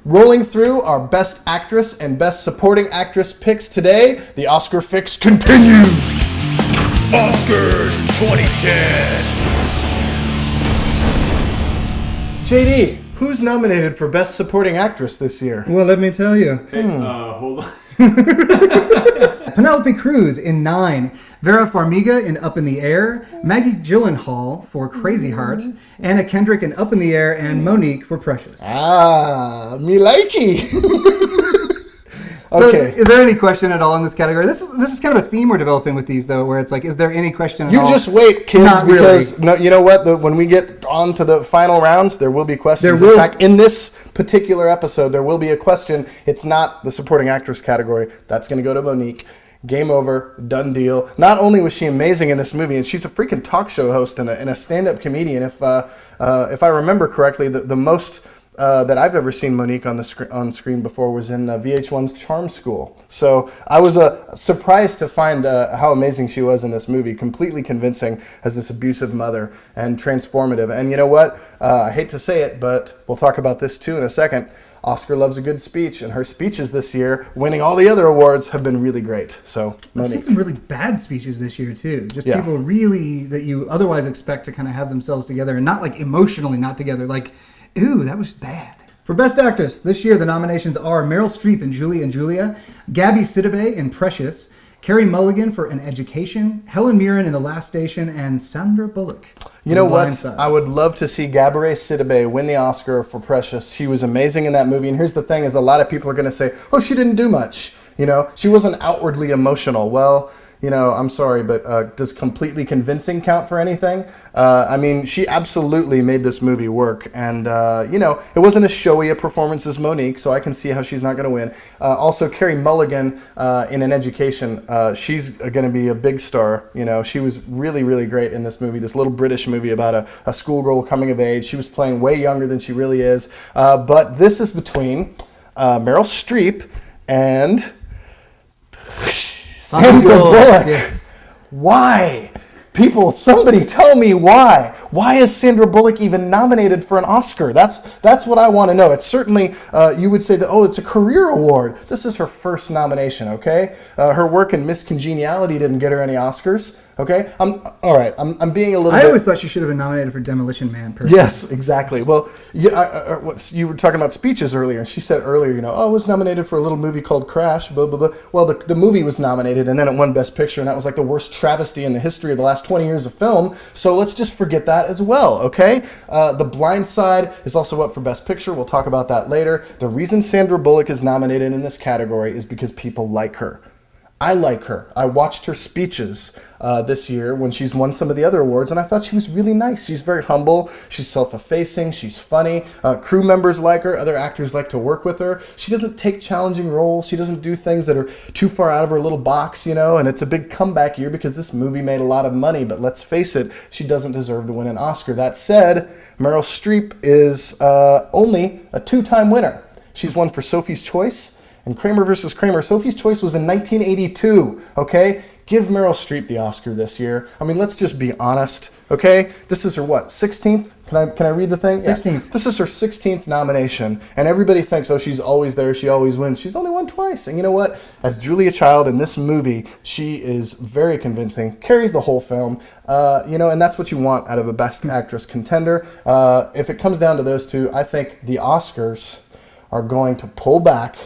rolling through our Best Actress and Best Supporting Actress picks today. The Oscar fix continues. Oscars 2010. JD, who's nominated for Best Supporting Actress this year? Well, let me tell you. Hold on. Penelope Cruz in 9, Vera Farmiga in Up in the Air, Maggie Gyllenhaal for Crazy Heart, Anna Kendrick in Up in the Air, and Monique for Precious. Me likey. So Okay. is there any question at all in this category? This is kind of a theme we're developing with these, though, where it's like, is there any question at all? You just wait, kids, Not really. because no, you know what? When we get on to the final rounds, there will be questions. There will. In fact, in this particular episode, there will be a question. It's not the supporting actress category. That's going to go to Monique. Game over, done deal. Not only was she amazing in this movie, and she's a freaking talk show host and a stand-up comedian. If I remember correctly, the most that I've ever seen Monique on screen before was in VH1's Charm School. So I was surprised to find how amazing she was in this movie. Completely convincing as this abusive mother and transformative. And you know what? I hate to say it, but we'll talk about this too in a second. Oscar loves a good speech, and her speeches this year, winning all the other awards, have been really great. So, I've Monique. seen some really bad speeches this year, too. Just Yeah. people really that you otherwise expect to kind of have themselves together and not like emotionally not together. Like, ooh, that was bad. For Best Actress, this year the nominations are Meryl Streep in Julie and Julia, Gabby Sidibe in Precious, Carey Mulligan for An Education, Helen Mirren in The Last Station, and Sandra Bullock. You know in The Blind what? Side. I would love to see Gabourey Sidibe win the Oscar for Precious. She was amazing in that movie. And here's the thing is a lot of people are going to say, oh, she didn't do much. You know, she wasn't outwardly emotional. Well, you know, I'm sorry, but does completely convincing count for anything? I mean, she absolutely made this movie work. And, you know, it wasn't as showy a performance as Monique, so I can see how she's not going to win. Also, Carey Mulligan in An Education, she's going to be a big star. You know, she was really, really great in this movie, this little British movie about a schoolgirl coming of age. She was playing way younger than she really is. But this is between Meryl Streep and Sandra Bullock. Yes. Why? People, somebody tell me why. Why is Sandra Bullock even nominated for an Oscar? That's what I want to know. It's certainly, you would say that, oh, it's a career award. This is her first nomination, okay? Her work in Miss Congeniality didn't get her any Oscars, okay? All right, I'm being a little I bit... always thought she should have been nominated for Demolition Man. Personally. Yes, exactly. Well, you were talking about speeches earlier, and she said earlier, you know, oh, I was nominated for a little movie called Crash, blah, blah, blah. Well, the movie was nominated, and then it won Best Picture, and that was like the worst travesty in the history of the last 20 years of film, so let's just forget that as well, okay? The Blind Side is also up for Best Picture. We'll talk about that later. The reason Sandra Bullock is nominated in this category is because people like her. I like her. I watched her speeches this year when she's won some of the other awards, and I thought she was really nice. She's very humble. She's self-effacing. She's funny. Crew members like her. Other actors like to work with her. She doesn't take challenging roles. She doesn't do things that are too far out of her little box, you know, and it's a big comeback year because this movie made a lot of money, but let's face it, she doesn't deserve to win an Oscar. That said, Meryl Streep is only a 2-time winner. She's won for Sophie's Choice and Kramer versus Kramer. Sophie's Choice was in 1982, okay? Give Meryl Streep the Oscar this year. I mean, let's just be honest, okay? This is her, what, 16th? Can I read the thing? 16th. Yeah. This is her 16th nomination, and everybody thinks, oh, she's always there, she always wins. She's only won twice, and you know what? As Julia Child in this movie, she is very convincing, carries the whole film, you know, and that's what you want out of a Best Actress contender. If it comes down to those two, I think the Oscars are going to pull back.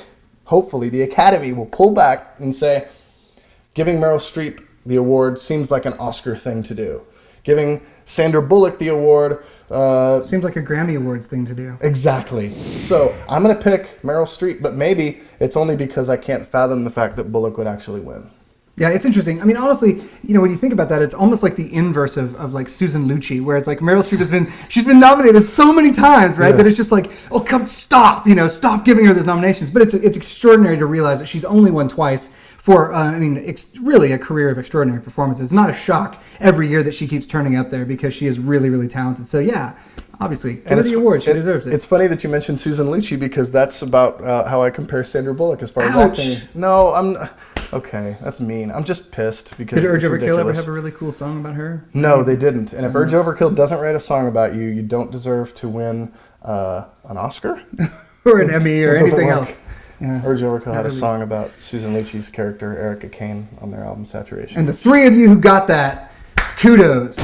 Hopefully, the Academy will pull back and say, giving Meryl Streep the award seems like an Oscar thing to do. Giving Sandra Bullock the award... Seems like a Grammy Awards thing to do. Exactly. So, I'm going to pick Meryl Streep, but maybe it's only because I can't fathom the fact that Bullock would actually win. Yeah, it's interesting. I mean, honestly, you know, when you think about that, it's almost like the inverse of like Susan Lucci, where it's like Meryl Streep she's been nominated so many times, right? Yeah. That it's just like, oh, stop giving her those nominations. But it's extraordinary to realize that she's only won twice for, really a career of extraordinary performances. It's not a shock every year that she keeps turning up there because she is really, really talented. So yeah, obviously, give her the award. She deserves it. It's funny that you mentioned Susan Lucci because that's about how I compare Sandra Bullock as far as Ouch. acting. No, okay, that's mean. I'm just pissed because Did Urge it's Overkill ever ridiculous. have a really cool song about her? No, they didn't. And if Urge Overkill doesn't write a song about you, you don't deserve to win an Oscar. or an Emmy or It doesn't anything work. else. Yeah. Urge Overkill had a really. song about Susan Lucci's character, Erica Kane, on their album Saturation. And the three of you who got that, kudos.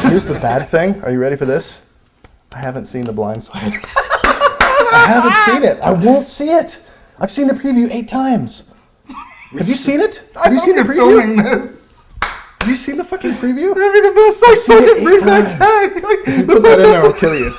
Here's the bad thing. Are you ready for this? I haven't seen The Blind Side. I haven't seen it. I won't see it. I've seen the preview 8 times. Have you seen it? Have you seen the preview? Filming this. Have you seen the fucking preview? That'd be the best. Like, seen it fucking 8 bring back times. time. Like, Put that in there, I'll kill you.